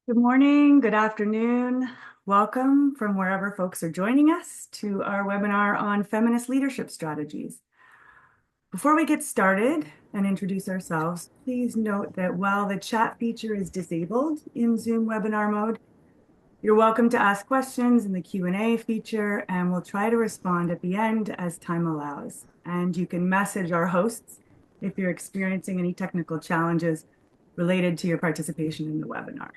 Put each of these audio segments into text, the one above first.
Good morning, good afternoon. Welcome from wherever folks are joining us to our webinar on feminist leadership strategies. Before we get started and introduce ourselves, please note that while the chat feature is disabled in Zoom webinar mode, you're welcome to ask questions in the Q&A feature, and we'll try to respond at the end as time allows. And you can message our hosts if you're experiencing any technical challenges related to your participation in the webinar.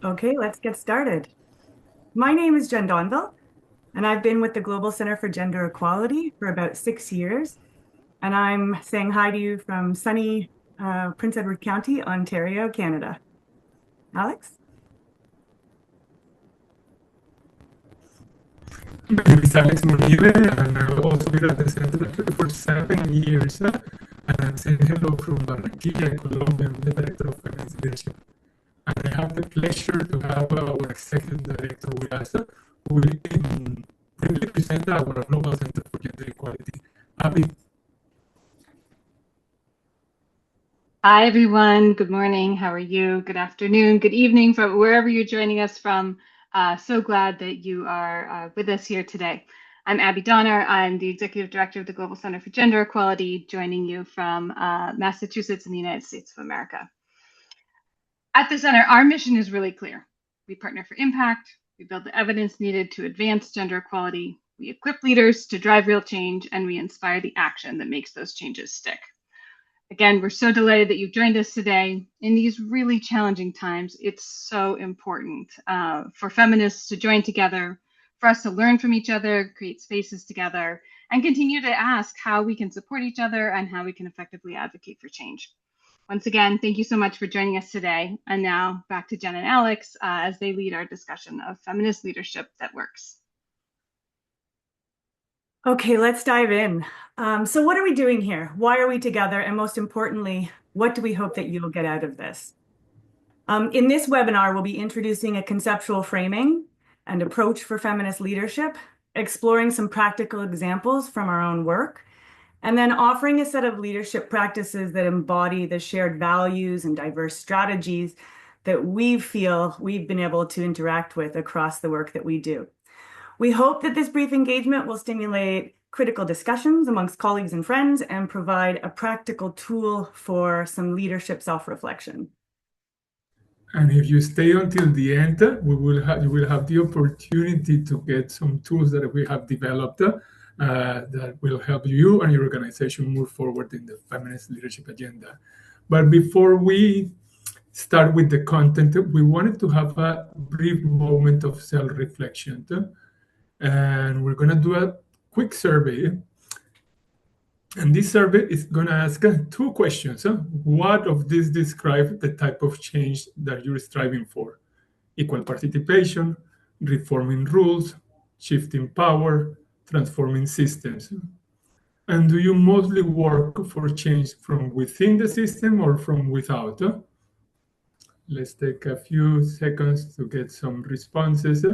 Okay, let's get started. My name is Jen Donville, and I've been with the Global Center for Gender Equality for about 6 years. And I'm saying hi to you from sunny Prince Edward County, Ontario, Canada. Alex? My name is Alex Munive, and I've also been at the center for 7 years. And I'm saying hello from Barranquilla, Colombia. I'm the director of Feminist Leadership. And I have the pleasure to have our executive director with us, who will present our Global Center for Gender Equality. Abby. Hi, everyone. Good morning. How are you? Good afternoon, good evening from wherever you're joining us from. So glad that you are with us here today. I'm Abby Donner. I'm the Executive Director of the Global Center for Gender Equality, joining you from Massachusetts in the United States of America. At the center, our mission is really clear. We partner for impact. We build the evidence needed to advance gender equality. We equip leaders to drive real change, and we inspire the action that makes those changes stick. Again, we're so delighted that you've joined us today. In these really challenging times, it's so important for feminists to join together, for us to learn from each other, create spaces together, and continue to ask how we can support each other and how we can effectively advocate for change. Once again, thank you so much for joining us today. And now back to Jen and Alex as they lead our discussion of feminist leadership that works. Okay, let's dive in. So what are we doing here? Why are we together? And most importantly, what do we hope that you'll get out of this? In this webinar, we'll be introducing a conceptual framing and approach for feminist leadership, exploring some practical examples from our own work, and then offering a set of leadership practices that embody the shared values and diverse strategies that we feel we've been able to interact with across the work that we do. We hope that this brief engagement will stimulate critical discussions amongst colleagues and friends and provide a practical tool for some leadership self-reflection. And if you stay until the end, you will have the opportunity to get some tools that we have developed that will help you and your organization move forward in the feminist leadership agenda. But before we start with the content, we wanted to have a brief moment of self-reflection. And we're going to do a quick survey. And this survey is going to ask two questions. What of this describes the type of change that you're striving for? Equal participation, reforming rules, shifting power, transforming systems. And do you mostly work for change from within the system or from without? Let's take a few seconds to get some responses.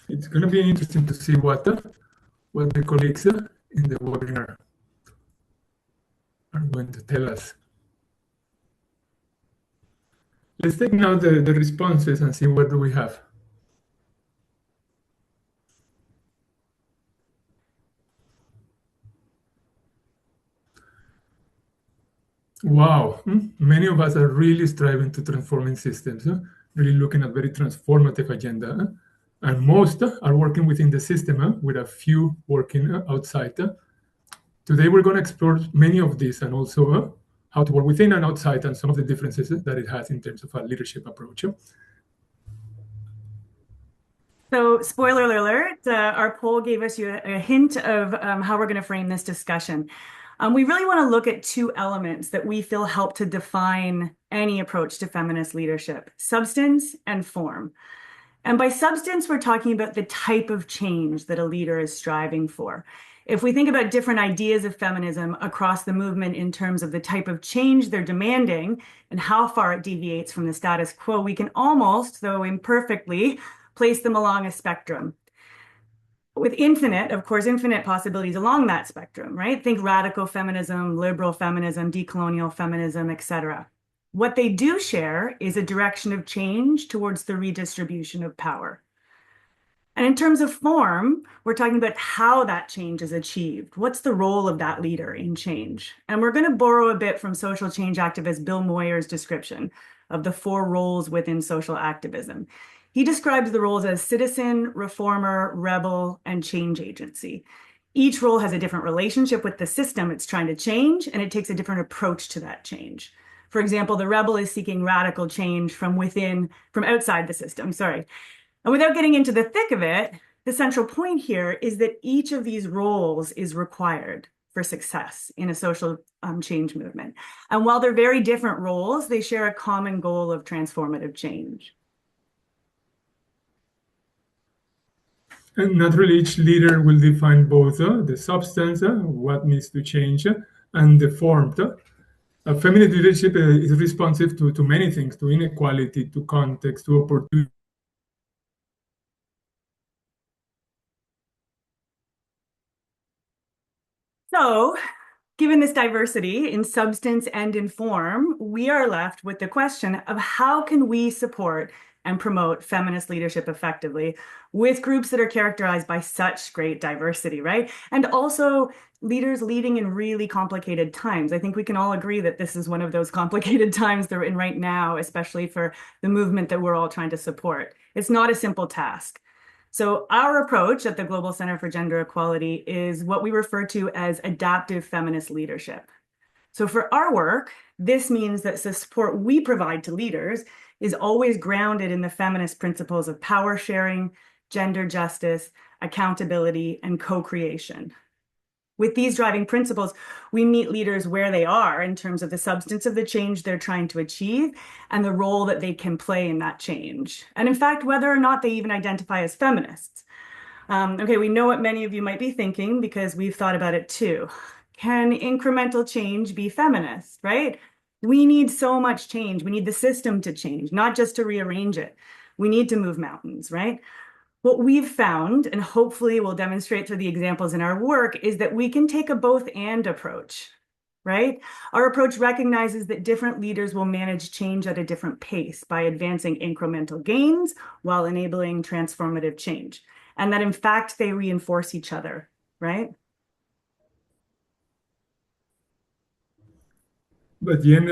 It's going to be interesting to see what the colleagues in the webinar are going to tell us. Let's take now the responses and see what do we have. Wow, many of us are really striving to transforming systems, really looking at very transformative agenda. And most are working within the system, with a few working outside. Today, we're going to explore many of these and also how to work within and outside and some of the differences that it has in terms of a leadership approach. So, spoiler alert, our poll gave us a hint of how we're going to frame this discussion. We really want to look at two elements that we feel help to define any approach to feminist leadership: substance and form. And by substance, we're talking about the type of change that a leader is striving for. If we think about different ideas of feminism across the movement in terms of the type of change they're demanding and how far it deviates from the status quo, we can almost, though imperfectly, place them along a spectrum. With of course, infinite possibilities along that spectrum, right? Think radical feminism, liberal feminism, decolonial feminism, etc. What they do share is a direction of change towards the redistribution of power. And in terms of form, we're talking about how that change is achieved. What's the role of that leader in change? And we're going to borrow a bit from social change activist Bill Moyer's description of the 4 roles within social activism. He describes the roles as citizen, reformer, rebel, and change agency. Each role has a different relationship with the system it's trying to change, and it takes a different approach to that change. For example, the rebel is seeking radical change from outside the system, And without getting into the thick of it, the central point here is that each of these roles is required for success in a social change movement. And while they're very different roles, they share a common goal of transformative change. And naturally, each leader will define both the substance, what needs to change, and the form. Feminist leadership is responsive to many things, to inequality, to context, to opportunity. So, given this diversity in substance and in form, we are left with the question of how can we support and promote feminist leadership effectively with groups that are characterized by such great diversity, right? And also leaders leading in really complicated times. I think we can all agree that this is one of those complicated times that we're in right now, especially for the movement that we're all trying to support. It's not a simple task. So our approach at the Global Center for Gender Equality is what we refer to as adaptive feminist leadership. So for our work, this means that the support we provide to leaders is always grounded in the feminist principles of power sharing, gender justice, accountability, and co-creation. With these driving principles, we meet leaders where they are in terms of the substance of the change they're trying to achieve and the role that they can play in that change. And in fact, whether or not they even identify as feminists. Okay, we know what many of you might be thinking because we've thought about it too. Can incremental change be feminist, right? We need so much change. We need the system to change, not just to rearrange it. We need to move mountains, right? What we've found, and hopefully we'll demonstrate through the examples in our work, is that we can take a both-and approach, right? Our approach recognizes that different leaders will manage change at a different pace by advancing incremental gains while enabling transformative change, and that in fact they reinforce each other, right? But then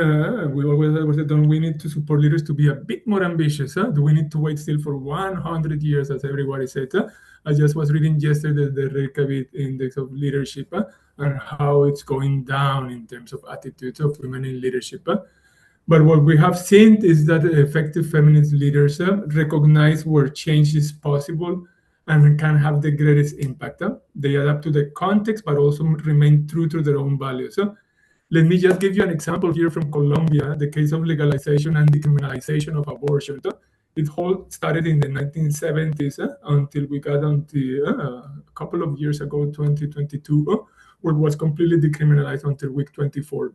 we always said, don't we need to support leaders to be a bit more ambitious? Do we need to wait still for 100 years, as everybody said? I just was reading yesterday the Reykjavik Index of Leadership and how it's going down in terms of attitudes of women in leadership. But what we have seen is that effective feminist leaders recognize where change is possible and can have the greatest impact. They adapt to the context, but also remain true to their own values. Let me just give you an example here from Colombia, the case of legalization and decriminalization of abortion. It all started in the 1970s until we got until a couple of years ago, 2022, where it was completely decriminalized until week 24.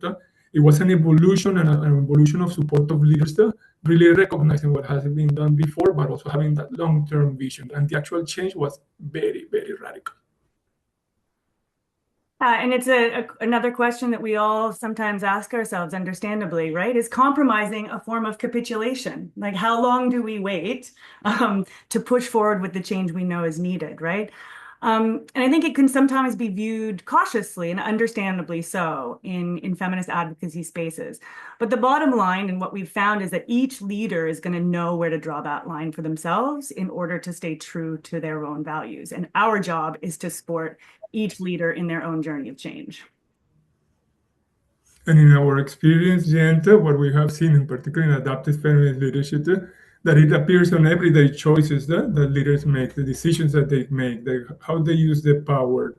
It was an evolution and an evolution of support of leaders, really recognizing what has been done before, but also having that long-term vision. And the actual change was very, very radical. And it's another question that we all sometimes ask ourselves, understandably, right? Is compromising a form of capitulation? Like, how long do we wait to push forward with the change we know is needed, right? And I think it can sometimes be viewed cautiously and understandably so in feminist advocacy spaces. But the bottom line and what we've found is that each leader is going to know where to draw that line for themselves in order to stay true to their own values. And our job is to support each leader in their own journey of change. And in our experience, Jenta, what we have seen, in particular in adaptive feminist leadership, that it appears on everyday choices that leaders make, the decisions that they make, how they use their power,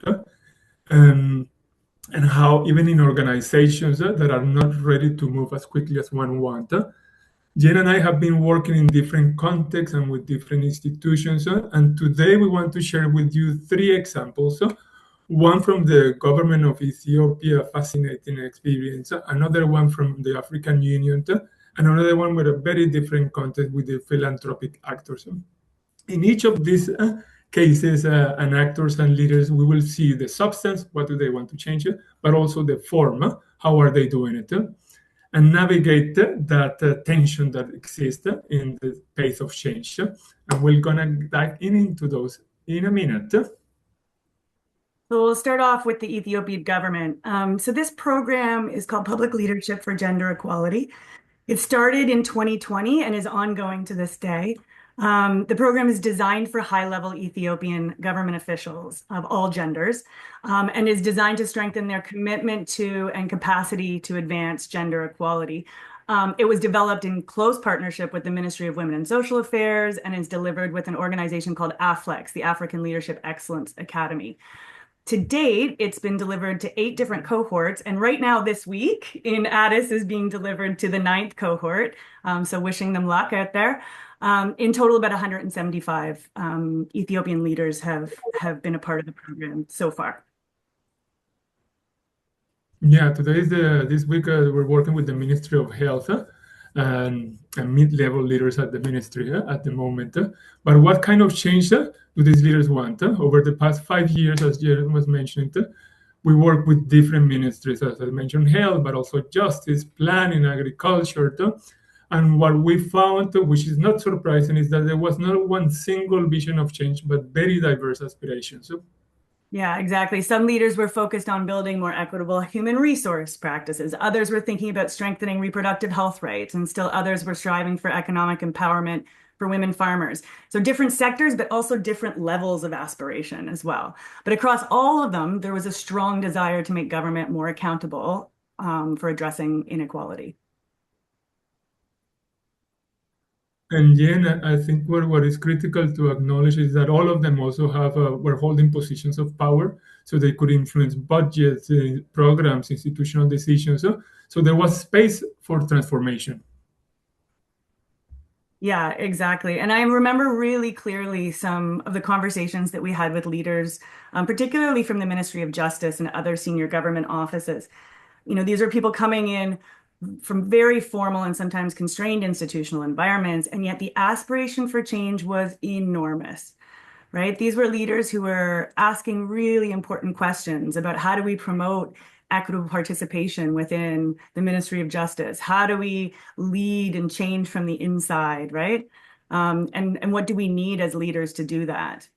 and how even in organizations that are not ready to move as quickly as one wants. Jen and I have been working in different contexts and with different institutions, and today we want to share with you 3 examples one from the government of Ethiopia, fascinating experience, another one from the African Union, and another one with a very different context with the philanthropic actors. In each of these cases and actors and leaders, we will see the substance, what do they want to change, but also the form, how are they doing it, and navigate that tension that exists in the pace of change. And we're going to dive into those in a minute. So we'll start off with the Ethiopian government. So this program is called Public Leadership for Gender Equality. It started in 2020 and is ongoing to this day. The program is designed for high-level Ethiopian government officials of all genders, and is designed to strengthen their commitment to and capacity to advance gender equality. It was developed in close partnership with the Ministry of Women and Social Affairs and is delivered with an organization called AFLEX, the African Leadership Excellence Academy. To date, it's been delivered to 8 different cohorts, and right now this week in Addis is being delivered to the 9th cohort. So wishing them luck out there. In total, about 175 Ethiopian leaders have been a part of the program so far. Yeah, today is this week we're working with the Ministry of Health and mid-level leaders at the ministry at the moment. But what kind of change do these leaders want? Over the past 5 years, as Jared was mentioning, we work with different ministries, as I mentioned, health, but also justice, planning, agriculture. And what we found, which is not surprising, is that there was not one single vision of change, but very diverse aspirations. Yeah, exactly. Some leaders were focused on building more equitable human resource practices. Others were thinking about strengthening reproductive health rights, and still others were striving for economic empowerment for women farmers. So different sectors, but also different levels of aspiration as well. But across all of them, there was a strong desire to make government more accountable for addressing inequality. And then I think what is critical to acknowledge is that all of them also were holding positions of power, so they could influence budgets, programs, institutional decisions. So there was space for transformation. Yeah, exactly. And I remember really clearly some of the conversations that we had with leaders, particularly from the Ministry of Justice and other senior government offices. You know, these are people coming in from very formal and sometimes constrained institutional environments, and yet the aspiration for change was enormous, right? These were leaders who were asking really important questions about how do we promote equitable participation within the Ministry of Justice? How do we lead and change from the inside, right? And what do we need as leaders to do that?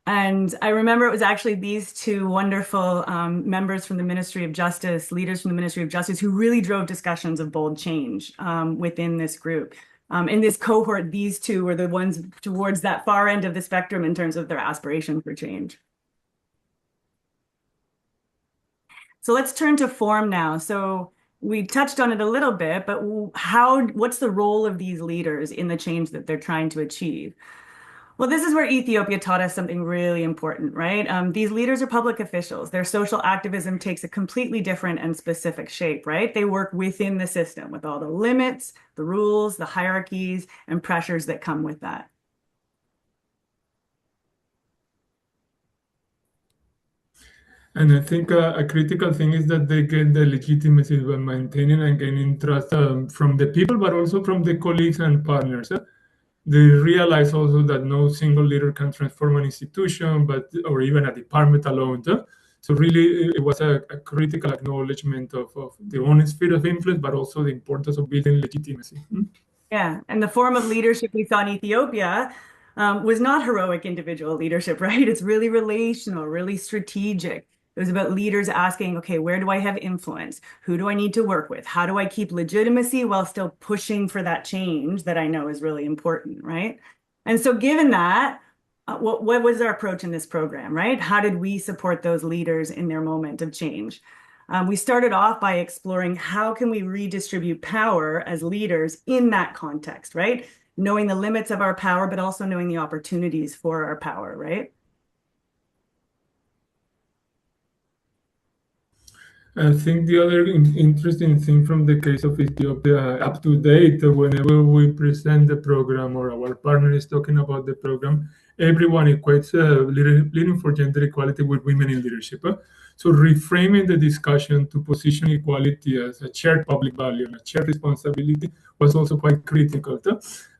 And I remember it was actually these 2 wonderful members from the Ministry of Justice, leaders from the Ministry of Justice, who really drove discussions of bold change within this group. In this cohort, these 2 were the ones towards that far end of the spectrum in terms of their aspiration for change. So let's turn to form now. So we touched on it a little bit, but what's the role of these leaders in the change that they're trying to achieve? Well, this is where Ethiopia taught us something really important, right? These leaders are public officials. Their social activism takes a completely different and specific shape, right? They work within the system with all the limits, the rules, the hierarchies, and pressures that come with that. And I think a critical thing is that they get the legitimacy by maintaining and gaining trust from the people, but also from the colleagues and partners. They realize also that no single leader can transform an institution, or even a department alone. So really, it was a critical acknowledgement of their own sphere of influence, but also the importance of building legitimacy. Yeah, and the form of leadership we saw in Ethiopia was not heroic individual leadership, right? It's really relational, really strategic. It was about leaders asking, okay, where do I have influence? Who do I need to work with? How do I keep legitimacy while still pushing for that change that I know is really important, right? And so given that, what was our approach in this program, right? How did we support those leaders in their moment of change? We started off by exploring how can we redistribute power as leaders in that context, right? Knowing the limits of our power, but also knowing the opportunities for our power, right? I think the other interesting thing from the case of Ethiopia, up to date, whenever we present the program or our partner is talking about the program, everyone equates leading for gender equality with women in leadership. So reframing the discussion to position equality as a shared public value and a shared responsibility was also quite critical.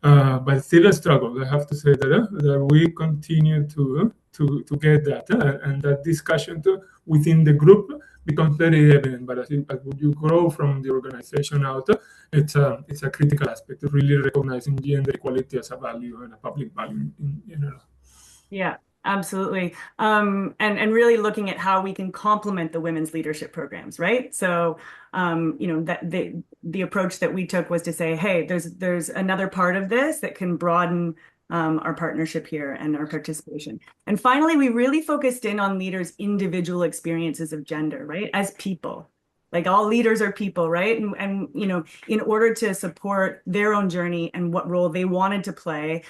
But still a struggle. I have to say that we continue to get that and that discussion within the group becomes very evident. But as you grow from the organization out, it's a critical aspect of really recognizing gender equality as a value and a public value in general. Yeah, absolutely. And really looking at how we can complement the women's leadership programs, right? So, that the approach that we took was to say, hey, there's another part of this that can broaden our partnership here and our participation. And finally, we really focused in on leaders' individual experiences of gender, right? As people. Like all leaders are people, right? And in order to support their own journey and what role they wanted to play,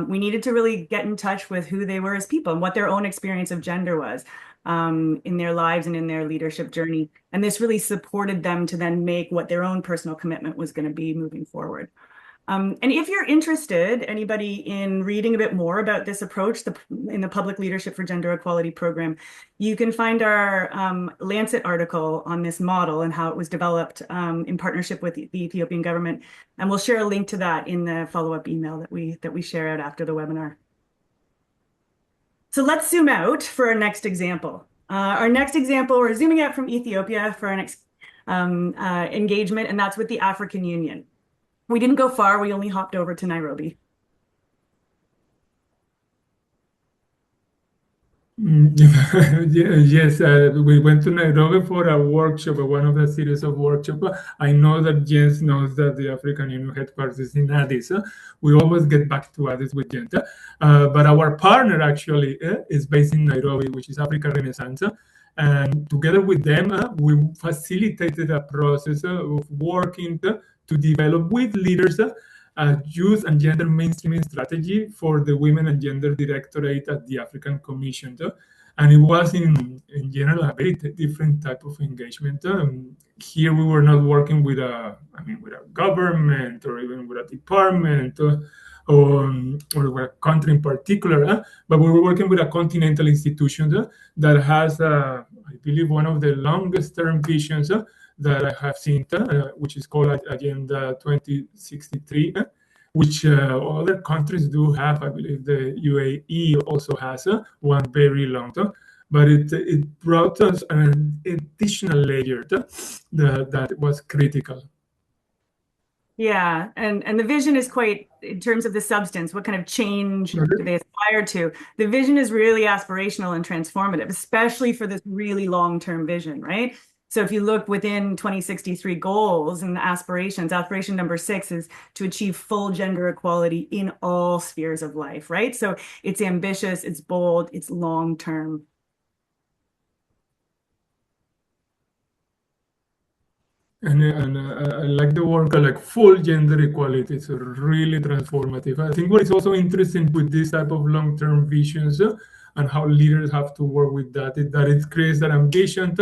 we needed to really get in touch with who they were as people and what their own experience of gender was in their lives and in their leadership journey. And this really supported them to then make what their own personal commitment was going to be moving forward. And if you're interested, anybody in reading a bit more about this approach in the Public Leadership for Gender Equality program, you can find our Lancet article on this model and how it was developed in partnership with the Ethiopian government. And we'll share a link to that in the follow-up email that we share out after the webinar. So let's zoom out for our next example. Our next example, we're zooming out from Ethiopia for our next engagement, and that's with the African Union. We didn't go far. We only hopped over to Nairobi. Yes, we went to Nairobi for a workshop, one of the series of workshops. I know that Jens knows that the African Union headquarters is in Addis. We always get back to Addis with Jens. But our partner actually is based in Nairobi, which is Africa Renaissance. And together with them, we facilitated a process of working to develop with leaders a youth and gender mainstreaming strategy for the Women and Gender Directorate at the African Commission. And it was in general a very different type of engagement. Here we were not working with a government or even with a department or with a country in particular, but we were working with a continental institution that has, I believe, one of the longest term visions that I have seen, which is called Agenda 2063, which other countries do have. I believe the UAE also has one very long term, but it brought us an additional layer that was critical. Yeah, and the vision is quite, in terms of the substance, what kind of change do they aspire to? The vision is really aspirational and transformative, especially for this really long-term vision, right? So if you look within 2063 goals and aspirations, aspiration number 6 is to achieve full gender equality in all spheres of life, right? So it's ambitious, it's bold, it's long-term. And I like the word like full gender equality. It's really transformative. I think what is also interesting with this type of long-term visions and how leaders have to work with that is that it creates that ambition,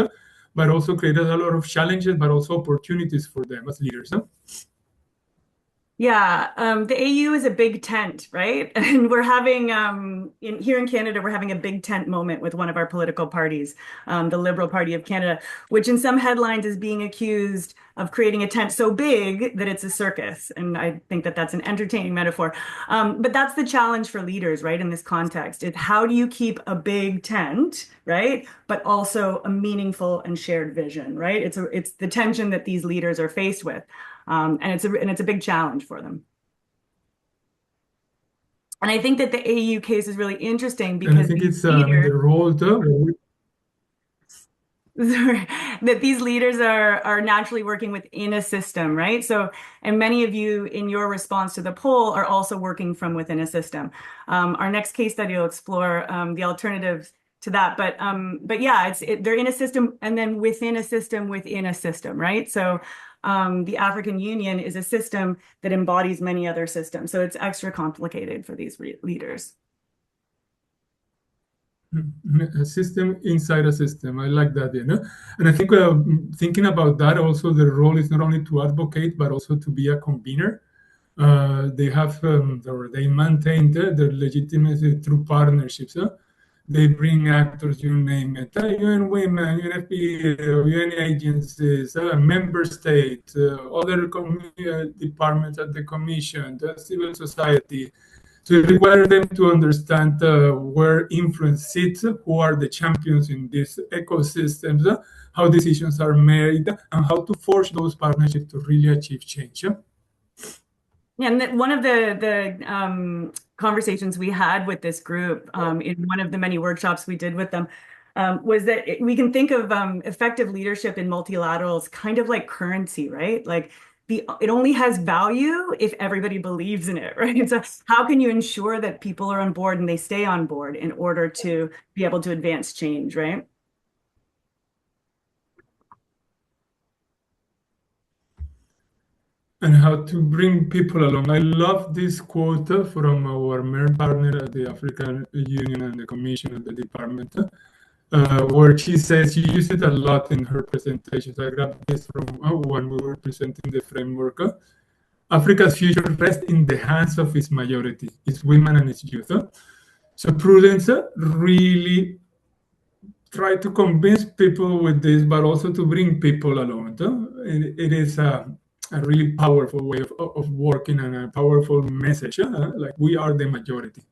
but also creates a lot of challenges, but also opportunities for them as leaders. Yeah, the AU is a big tent, right? And we're having here in Canada, we're having a big tent moment with one of our political parties, the Liberal Party of Canada, which in some headlines is being accused of creating a tent so big that it's a circus. And I think that that's an entertaining metaphor. But that's the challenge for leaders, right? In this context, is how do you keep a big tent, right? But also a meaningful and shared vision, right? It's the tension that these leaders are faced with. And it's a big challenge for them. And I think that the AU case is really interesting because and I think it's the role that these leaders are naturally working within a system, right? So, and many of you in your response to the poll are also working from within a system. Our next case study will explore the alternatives to that, but yeah, they're in a system and then within a system, right? So the African Union is a system that embodies many other systems. So it's extra complicated for these leaders. A system inside a system. I like that, And I think thinking about that, also the role is not only to advocate, but also to be a convener. They have, or they maintain their legitimacy through partnerships. They bring actors, you name it, UN Women, UNFPA, UN agencies, member states, other departments at the Commission, the civil society. So it requires them to understand where influence sits, who are the champions in these ecosystems, how decisions are made, and how to forge those partnerships to really achieve change. Yeah, and one of the conversations we had with this group in one of the many workshops we did with them was that we can think of effective leadership in multilaterals kind of like currency, right? Like it only has value if everybody believes in it, right? So how can you ensure that people are on board and they stay on board in order to be able to advance change, right? And how to bring people along. I love this quote from our main partner at the African Union and the Commission and the Department, where she says, she used it a lot in her presentations. I grabbed this from when we were presenting the framework. Africa's future rests in the hands of its majority, its women and its youth. So Prudence really try to convince people with this, but also to bring people along. It is a really powerful way of working and a powerful message, like we are the majority.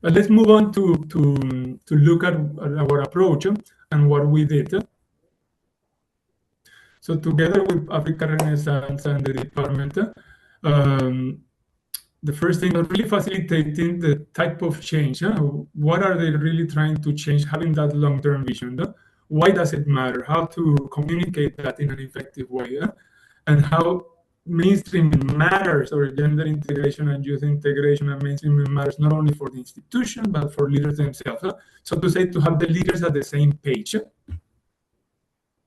But let's move on to look at our approach and what we did. So together with Africa Renaissance and the department, the first thing was really facilitating the type of change. What are they really trying to change, having that long-term vision? Why does it matter? How to communicate that in an effective way? And how mainstreaming matters, or gender integration and youth integration and mainstreaming matters not only for the institution, but for leaders themselves. So to say, to have the leaders at the same page.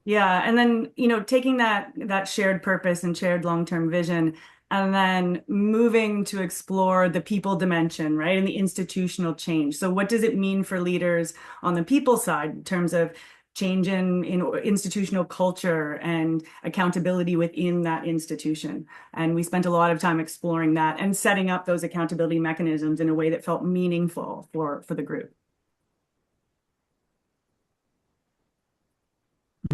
Yeah, and then, taking that shared purpose and shared long-term vision, and then moving to explore the people dimension, right? And the institutional change. So what does it mean for leaders on the people side in terms of change in institutional culture and accountability within that institution? And we spent a lot of time exploring that and setting up those accountability mechanisms in a way that felt meaningful for the group.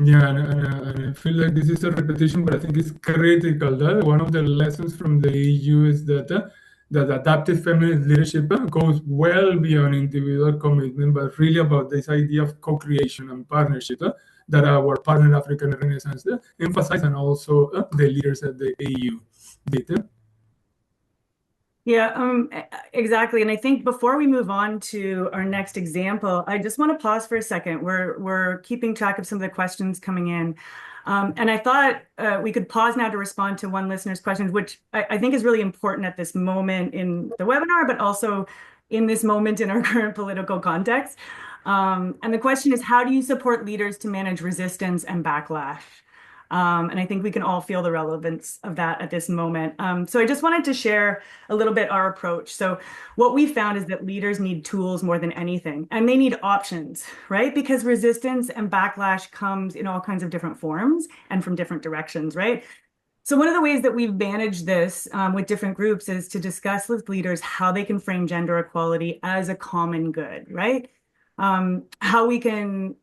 Yeah, and I feel like this is a repetition, but I think it's critical. That one of the lessons from the EU is that that adaptive feminist leadership goes well beyond individual commitment, but really about this idea of co-creation and partnership that our partner African Renaissance emphasized, and also the leaders at the EU did. Yeah, exactly. And I think before we move on to our next example, I just want to pause for a second. We're keeping track of some of the questions coming in. And I thought we could pause now to respond to one listener's questions, which I think is really important at this moment in the webinar, but also in this moment in our current political context. And the question is, how do you support leaders to manage resistance and backlash? And I think we can all feel the relevance of that at this moment. So I just wanted to share a little bit our approach. So what we found is that leaders need tools more than anything, and they need options, right? Because resistance and backlash comes in all kinds of different forms and from different directions, right? So one of the ways that we've managed this with different groups is to discuss with leaders how they can frame gender equality as a common good, right? How we can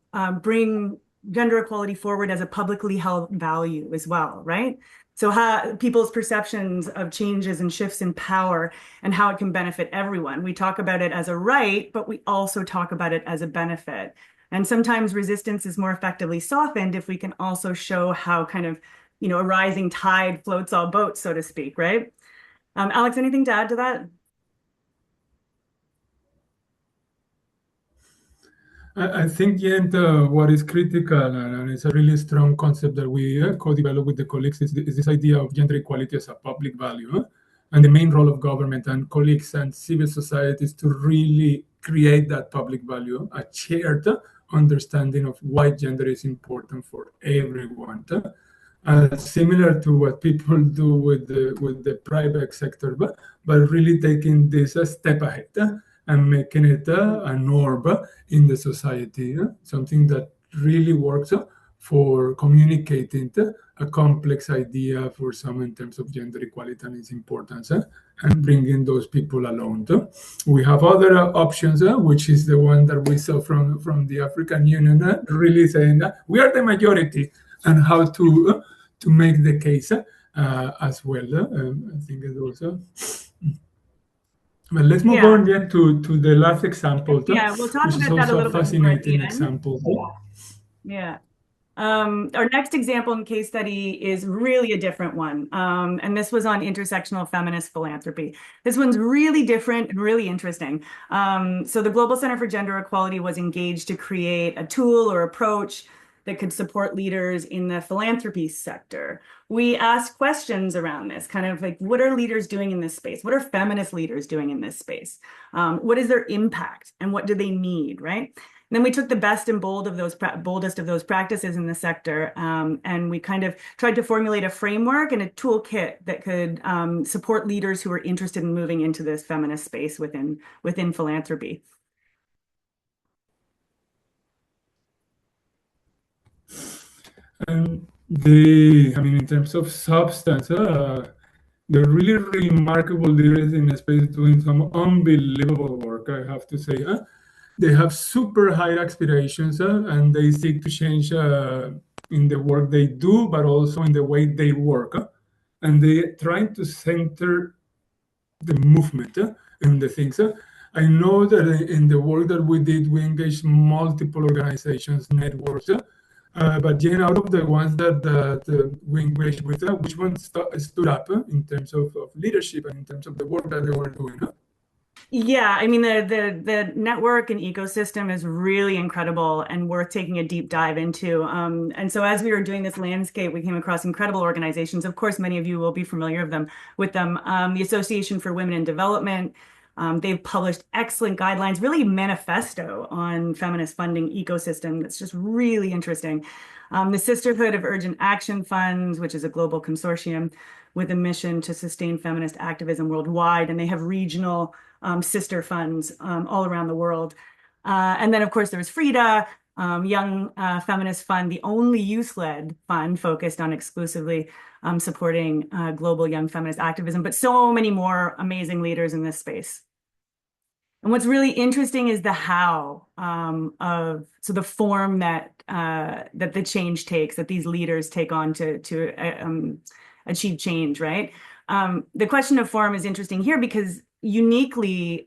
bring gender equality forward as a publicly held value as well, right? So how people's perceptions of changes and shifts in power and how it can benefit everyone. We talk about it as a right, but we also talk about it as a benefit. And sometimes resistance is more effectively softened if we can also show how kind of, a rising tide floats all boats, so to speak, right? Alex, anything to add to that? I think, what is critical, and it's a really strong concept that we co-develop with the colleagues, is this idea of gender equality as a public value, and the main role of government and colleagues and civil societies to really create that public value, a shared understanding of why gender is important for everyone. Similar to what people do with the private sector, but really taking this a step ahead. and making it a norm in the society, something that really works for communicating a complex idea for some in terms of gender equality and its importance, and bringing those people along. We have other options, which is the one that we saw from the African Union, really saying that we are the majority, and how to make the case as well. I think it also. Well, let's move on then to the last example, Yeah, we'll talk which is about that a also a little bit more at the fascinating end. example. Yeah. Our next example and case study is really a different one. And this was on intersectional feminist philanthropy. This one's really different and really interesting. So the Global Center for Gender Equality was engaged to create a tool or approach that could support leaders in the philanthropy sector. We asked questions around this, kind of like, what are leaders doing in this space? What are feminist leaders doing in this space? What is their impact and what do they need, right? And then we took the best and boldest of those practices in the sector, and we kind of tried to formulate a framework and a toolkit that could support leaders who are interested in moving into this feminist space within philanthropy. And in terms of substance, they're really remarkable leaders in the space doing some unbelievable work, I have to say. They have super high aspirations, and they seek to change in the work they do, but also in the way they work. And they're trying to center the movement in the things. I know that in the work that we did, we engaged multiple organizations, networks, but Jane, out of the ones that we engaged with, which one stood up in terms of leadership and in terms of the work that they were doing? Yeah, I mean, the network and ecosystem is really incredible and worth taking a deep dive into. And so as we were doing this landscape, we came across incredible organizations. Of course, many of you will be familiar with them. The Association for Women in Development. They've published excellent guidelines, really manifesto on feminist funding ecosystem. That's just really interesting. The Sisterhood of Urgent Action Funds, which is a global consortium with a mission to sustain feminist activism worldwide. And they have regional sister funds all around the world. And then, of course, there was Frida, Young Feminist Fund, the only youth-led fund focused on exclusively supporting global young feminist activism, but so many more amazing leaders in this space. And what's really interesting is the how so the form that the change takes, that these leaders take on to achieve change, right? The question of form is interesting here because uniquely,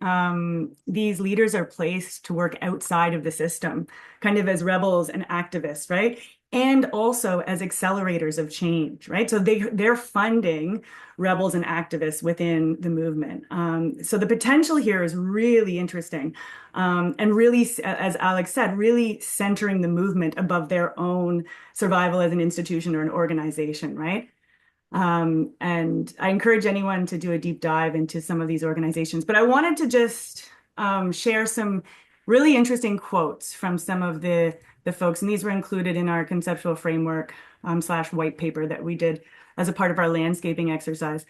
these leaders are placed to work outside of the system, kind of as rebels and activists, right? And also as accelerators of change, right? So they're funding rebels and activists within the movement. So the potential here is really interesting. And really, as Alex said, really centering the movement above their own survival as an institution or an organization, right? And I encourage anyone to do a deep dive into some of these organizations. But I wanted to just share some really interesting quotes from some of the folks. And these were included in our conceptual framework / white paper that we did as a part of our landscaping exercise.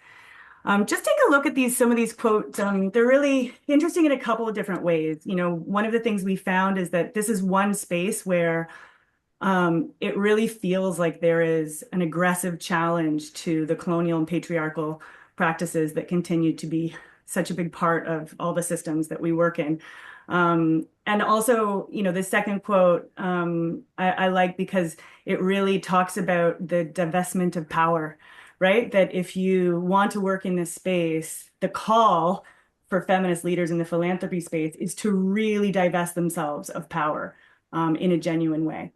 Just take a look at some of these quotes. They're really interesting in a couple of different ways. You know, one of the things we found is that this is one space where it really feels like there is an aggressive challenge to the colonial and patriarchal practices that continue to be such a big part of all the systems that we work in. And also, you know, the second quote I like because it really talks about the divestment of power, right? That if you want to work in this space, the call for feminist leaders in the philanthropy space is to really divest themselves of power in a genuine way.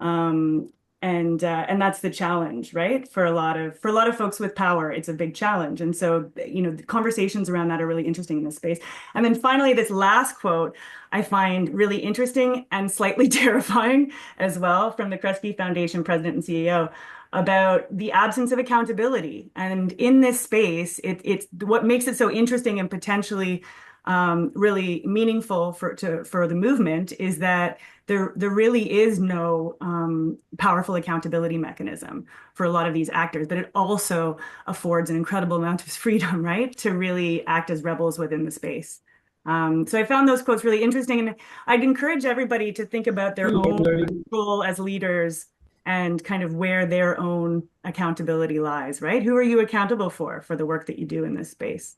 And that's the challenge, right? For a lot of folks with power, it's a big challenge. And so, you know, the conversations around that are really interesting in this space. And then finally, this last quote I find really interesting and slightly terrifying as well, from the Kresge Foundation president and CEO, about the absence of accountability. And in this space, it's what makes it so interesting and potentially really meaningful for the movement is that there really is no powerful accountability mechanism for a lot of these actors, but it also affords an incredible amount of freedom, right, to really act as rebels within the space. So I found those quotes really interesting, and I'd encourage everybody to think about their own role as leaders and kind of where their own accountability lies, right? Who are you accountable for the work that you do in this space?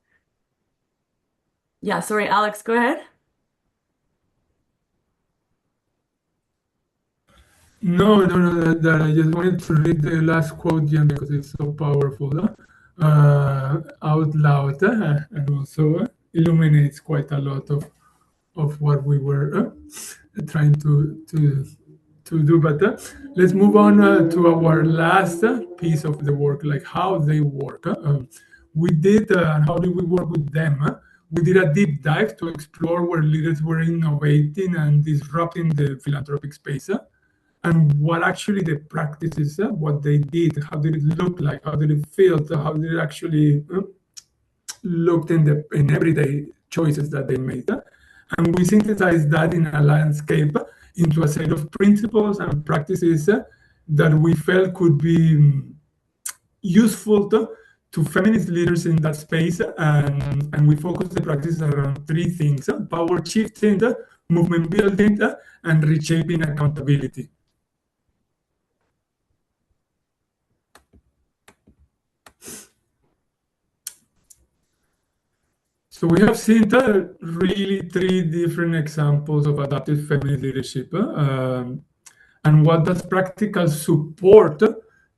Yeah, sorry, Alex, go ahead. No, I just wanted to read the last quote, Jen, because it's so powerful out loud, and also illuminates quite a lot of what we were trying to do. But let's move on to our last piece of the work, like how they work. We did, and how did we work with them? We did a deep dive to explore where leaders were innovating and disrupting the philanthropic space. And what actually the practices, what they did, how did it look like, how did it feel, how did it actually looked in everyday choices that they made. And we synthesized that in a landscape into a set of principles and practices that we felt could be useful to feminist leaders in that space. And we focused the practices around three things: power shifting, movement building, and reshaping accountability. So we have seen really three different examples of adaptive feminist leadership. And what does practical support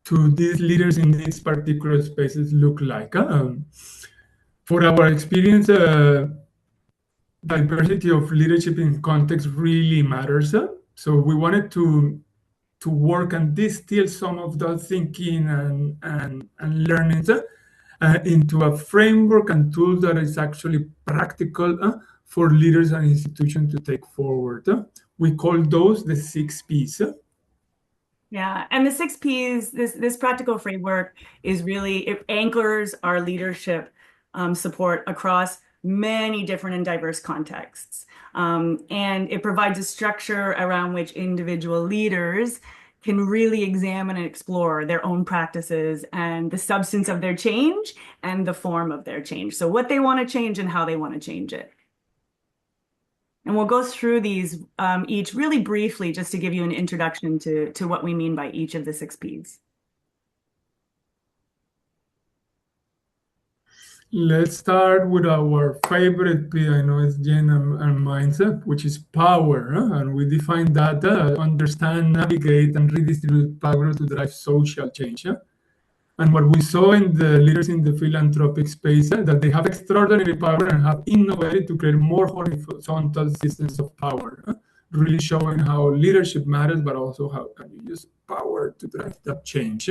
to these leaders in these particular spaces look like? For our experience, diversity of leadership in context really matters. So we wanted to work and distill some of that thinking and learnings into a framework and tool that is actually practical for leaders and institutions to take forward. We call those the 6 Ps. Yeah, and the 6 Ps, this practical framework is really, it anchors our leadership support across many different and diverse contexts. And it provides a structure around which individual leaders can really examine and explore their own practices and the substance of their change and the form of their change. So what they want to change and how they want to change it. And we'll go through these each really briefly just to give you an introduction to what we mean by each of the 6 Ps. Let's start with our favorite P, I know it's Jen and mindset, which is power. And we define that, understand, navigate, and redistribute power to drive social change. And what we saw in the leaders in the philanthropic space, that they have extraordinary power and have innovated to create more horizontal systems of power, really showing how leadership matters, but also how can you use power to drive that change.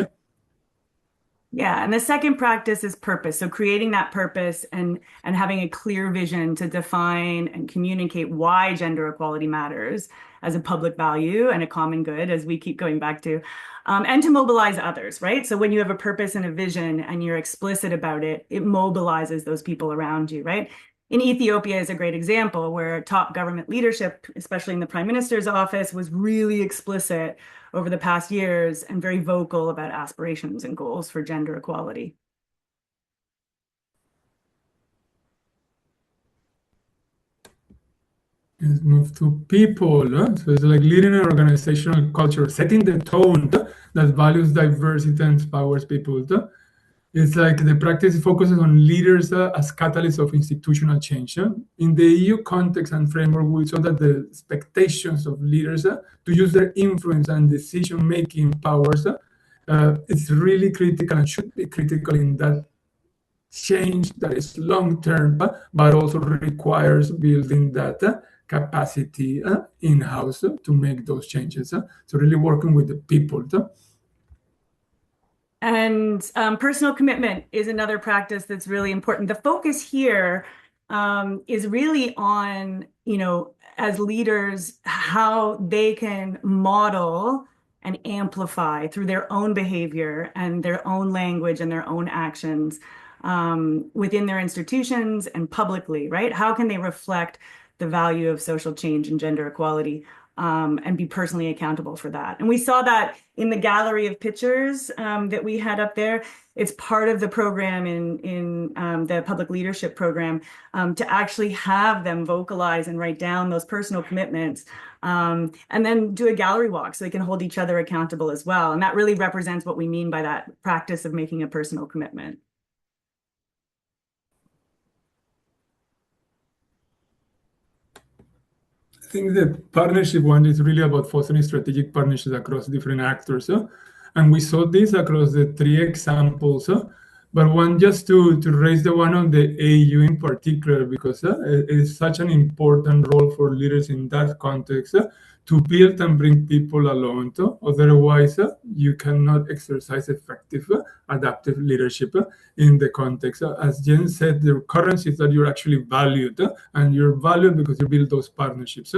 Yeah, and the second practice is purpose. So creating that purpose and having a clear vision to define and communicate why gender equality matters as a public value and a common good, as we keep going back to, and to mobilize others, right? So when you have a purpose and a vision and you're explicit about it, it mobilizes those people around you, right? In Ethiopia is a great example where top government leadership, especially in the Prime Minister's office, was really explicit over the past years and very vocal about aspirations and goals for gender equality. Let's move to people. So it's like leading an organizational culture, setting the tone that values diversity and empowers people. It's like the practice focuses on leaders as catalysts of institutional change. In the EU context and framework, we saw that the expectations of leaders to use their influence and decision-making powers is really critical and should be critical in that change that is long-term, but also requires building that capacity in-house to make those changes. So really working with the people. And personal commitment is another practice that's really important. The focus here is really on, as leaders, how they can model and amplify through their own behavior and their own language and their own actions within their institutions and publicly, right? How can they reflect the value of social change and gender equality and be personally accountable for that. And we saw that in the gallery of pictures that we had up there. It's part of the program in the public leadership program to actually have them vocalize and write down those personal commitments, and then do a gallery walk so they can hold each other accountable as well. And that really represents what we mean by that practice of making a personal commitment. I think the partnership one is really about fostering strategic partnerships across different actors. And we saw this across the three examples. But one just to raise the one on the AU in particular, because it is such an important role for leaders in that context to build and bring people along. Otherwise, you cannot exercise effective adaptive leadership in the context. As Jen said, the currency is that you're actually valued, and you're valued because you build those partnerships.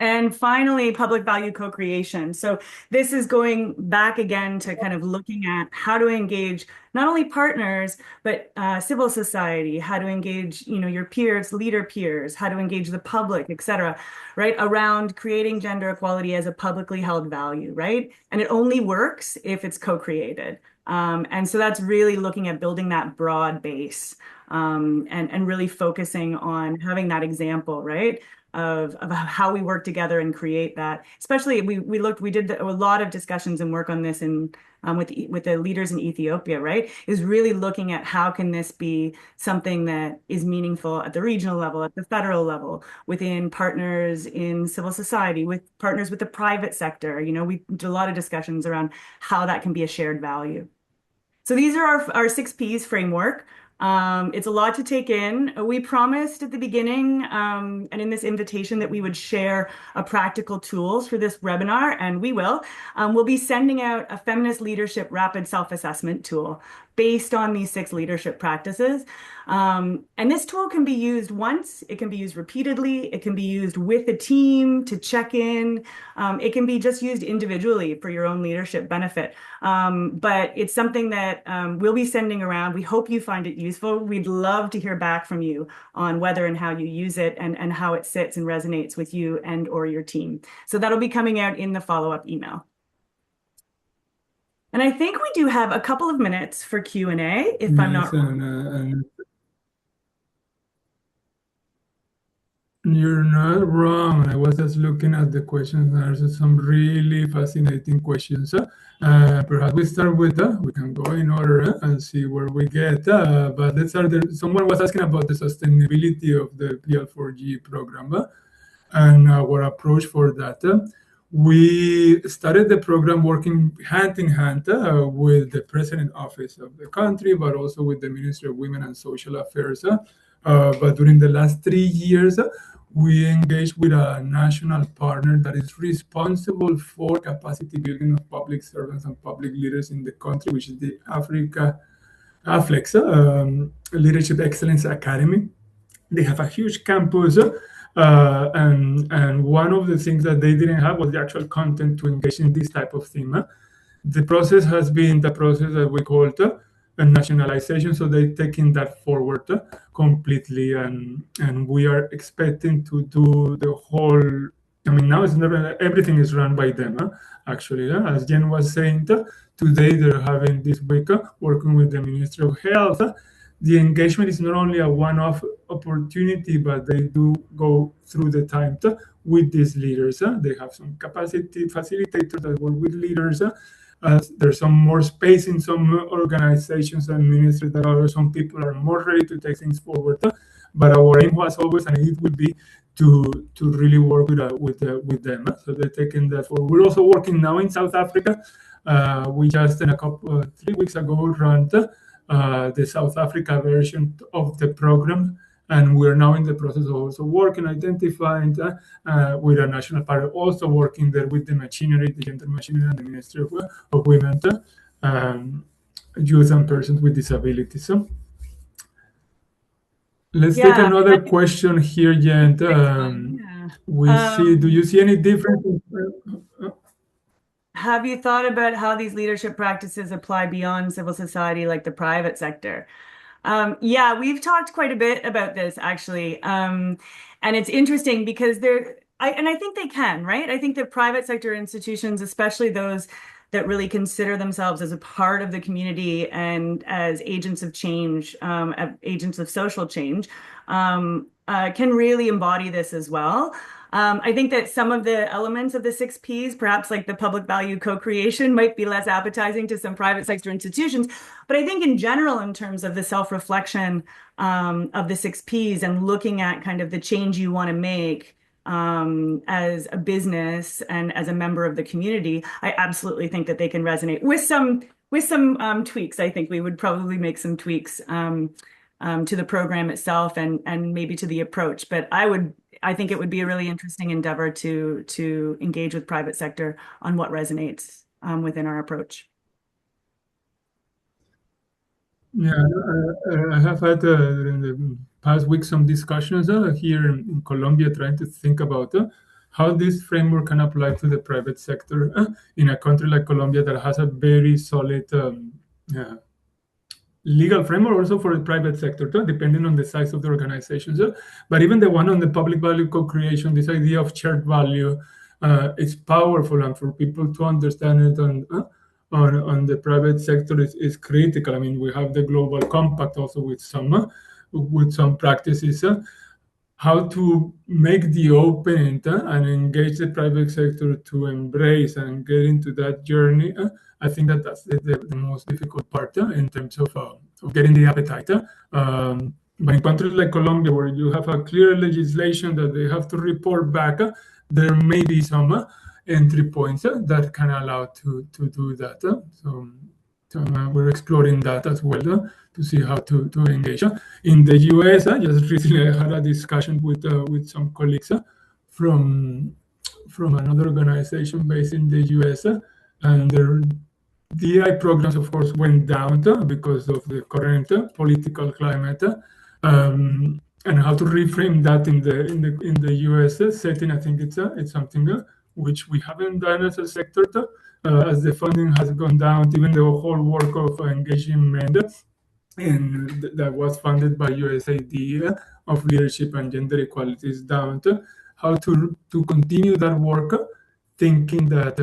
And finally, public value co-creation. So this is going back again to kind of looking at how to engage not only partners, but civil society, how to engage, your peers, leader peers, how to engage the public, et cetera, right? Around creating gender equality as a publicly held value, right? And it only works if it's co-created. And so that's really looking at building that broad base, and really focusing on having that example, right? Of how we work together and create that. Especially we did a lot of discussions and work on this with the leaders in Ethiopia, right? Is really looking at how can this be something that is meaningful at the regional level, at the federal level, within partners in civil society, with partners with the private sector. We did a lot of discussions around how that can be a shared value. So these are our 6Ps framework. It's a lot to take in. We promised at the beginning and in this invitation that we would share practical tools for this webinar, and we will. We'll be sending out a feminist leadership rapid self-assessment tool based on these 6 leadership practices. And this tool can be used once, it can be used repeatedly, it can be used with a team to check in, it can be just used individually for your own leadership benefit. But it's something that we'll be sending around. We hope you find it useful. We'd love to hear back from you on whether and how you use it and how it sits and resonates with you and or your team. So that'll be coming out in the follow-up email. And I think we do have a couple of minutes for Q&A, if I'm not wrong. You're not wrong. I was just looking at the questions. There's some really fascinating questions. Perhaps we start with, we can go in order and see where we get. But let's start there. Someone was asking about the sustainability of the PL4G program and our approach for that. We started the program working hand in hand with the president office of the country, but also with the Ministry of Women and Social Affairs. But during the last 3 years, we engaged with a national partner that is responsible for capacity building of public servants and public leaders in the country, which is the AFLEX, Leadership Excellence Academy. They have a huge campus, and one of the things that they didn't have was the actual content to engage in this type of theme. The process has been the process that we call a nationalization, so they're taking that forward completely, and we are expecting to do the whole. I mean, now it's not everything is run by them. Actually, as Jen was saying, today they're having this week working with the Ministry of Health. The engagement is not only a one-off opportunity, but they do go through the time with these leaders. They have some capacity facilitators that work with leaders. There's some more space in some organizations and ministries that are some people are more ready to take things forward. But our aim was always, and it would be, to really work with them. So they're taking that forward. We're also working now in South Africa. We just 3 weeks ago ran the South Africa version of the program, and we're now in the process of also working, identifying with a national partner, also working there with the machinery, the gender machinery, and the Ministry of Women, Youth and Persons with Disabilities. So let's take another question here, Jen. We see, do you see any difference? Have you thought about how these leadership practices apply beyond civil society, like the private sector? Yeah, we've talked quite a bit about this actually. And it's interesting because I think they can, right? I think that private sector institutions, especially those that really consider themselves as a part of the community and as agents of change, agents of social change, can really embody this as well. I think that some of the elements of the 6Ps, perhaps like the public value co-creation, might be less appetizing to some private sector institutions. But I think in general, in terms of the self-reflection of the 6Ps and looking at kind of the change you want to make as a business and as a member of the community, I absolutely think that they can resonate with some tweaks. I think we would probably make some tweaks to the program itself and maybe to the approach. But I think it would be a really interesting endeavor to engage with private sector on what resonates within our approach. Yeah, I have had during the past week some discussions here in Colombia trying to think about how this framework can apply to the private sector in a country like Colombia that has a very solid legal framework also for the private sector, depending on the size of the organizations. But even the one on the public value co-creation, this idea of shared value, is powerful, and for people to understand it on the private sector is critical. I mean, we have the Global Compact also with some practices. How to make the opening and engage the private sector to embrace and get into that journey. I think that's the most difficult part in terms of getting the appetite. But in countries like Colombia, where you have a clear legislation that they have to report back, there may be some entry points that can allow to do that. So we're exploring that as well to see how to engage. In the US, just recently I had a discussion with some colleagues from another organization based in the US, and their DI programs, of course, went down because of the current political climate, and how to reframe that in the US setting. I think it's something which we haven't done as a sector, as the funding has gone down. Even the whole work of engagement and that was funded by USAID of leadership and gender equality is down. How to continue that work, thinking that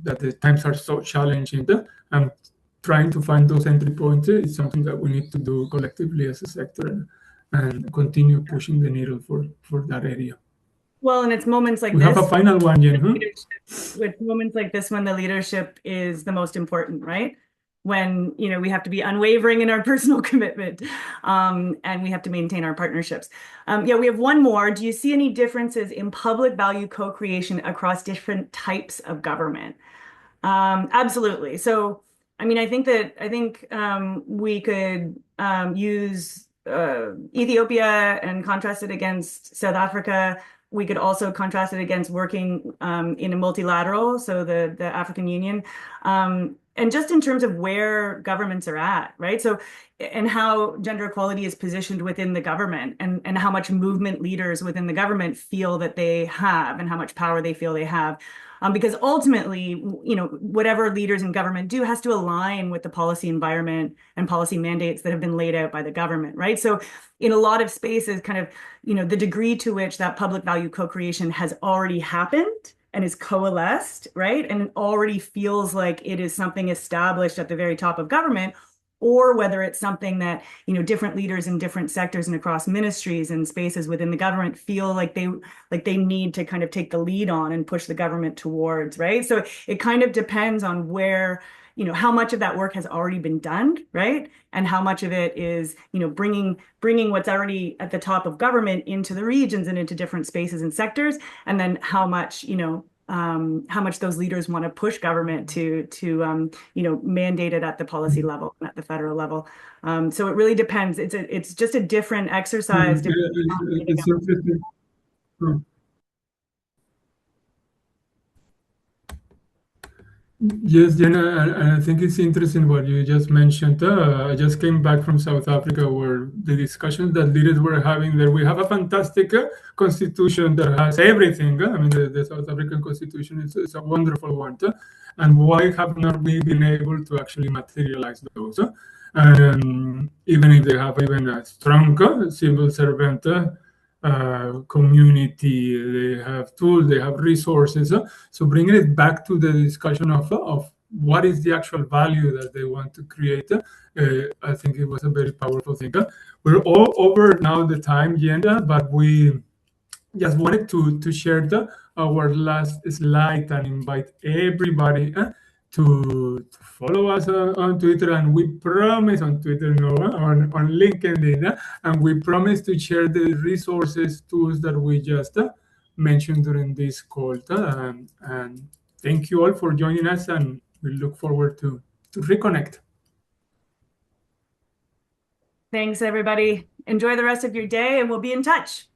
that the times are so challenging, and trying to find those entry points is something that we need to do collectively as a sector, and continue pushing the needle for that area. Well, and it's moments like we this. have a final one, Jen. With moments like this, when the leadership is the most important, right? When we have to be unwavering in our personal commitment, and we have to maintain our partnerships. Yeah, we have one more. Do you see any differences in public value co-creation across different types of government? Absolutely. So, I mean, I think we could use Ethiopia and contrast it against South Africa. We could also contrast it against working in a multilateral, so the African Union, and just in terms of where governments are at, right? So, and how gender equality is positioned within the government, and how much movement leaders within the government feel that they have, and how much power they feel they have. Because ultimately, whatever leaders in government do has to align with the policy environment and policy mandates that have been laid out by the government, right? So in a lot of spaces, kind of, the degree to which that public value co-creation has already happened and is coalesced, right? And it already feels like it is something established at the very top of government, or whether it's something that, different leaders in different sectors and across ministries and spaces within the government feel like they need to kind of take the lead on and push the government towards, right? So it kind of depends on where, how much of that work has already been done, right? And how much of it is, bringing what's already at the top of government into the regions and into different spaces and sectors, and then how much those leaders want to push government to mandate it at the policy level and at the federal level. So it really depends. It's just a different exercise. It's interesting. Yes, Jenna, I think it's interesting what you just mentioned. I just came back from South Africa, where the discussions that leaders were having there, we have a fantastic constitution that has everything. I mean, the South African constitution is a wonderful one. And why have not we been able to actually materialize those? even if they have even a strong civil servant community, they have tools, they have resources. So bringing it back to the discussion of what is the actual value that they want to create, I think it was a very powerful thing. We're all over now the time, Yenda, but we just wanted to share our last slide and invite everybody to follow us on Twitter. And we promise on Twitter, no, on LinkedIn, and we promise to share the resources, tools that we just mentioned during this call. And thank you all for joining us, and we look forward to reconnect. Thanks, everybody. Enjoy the rest of your day, and we'll be in touch.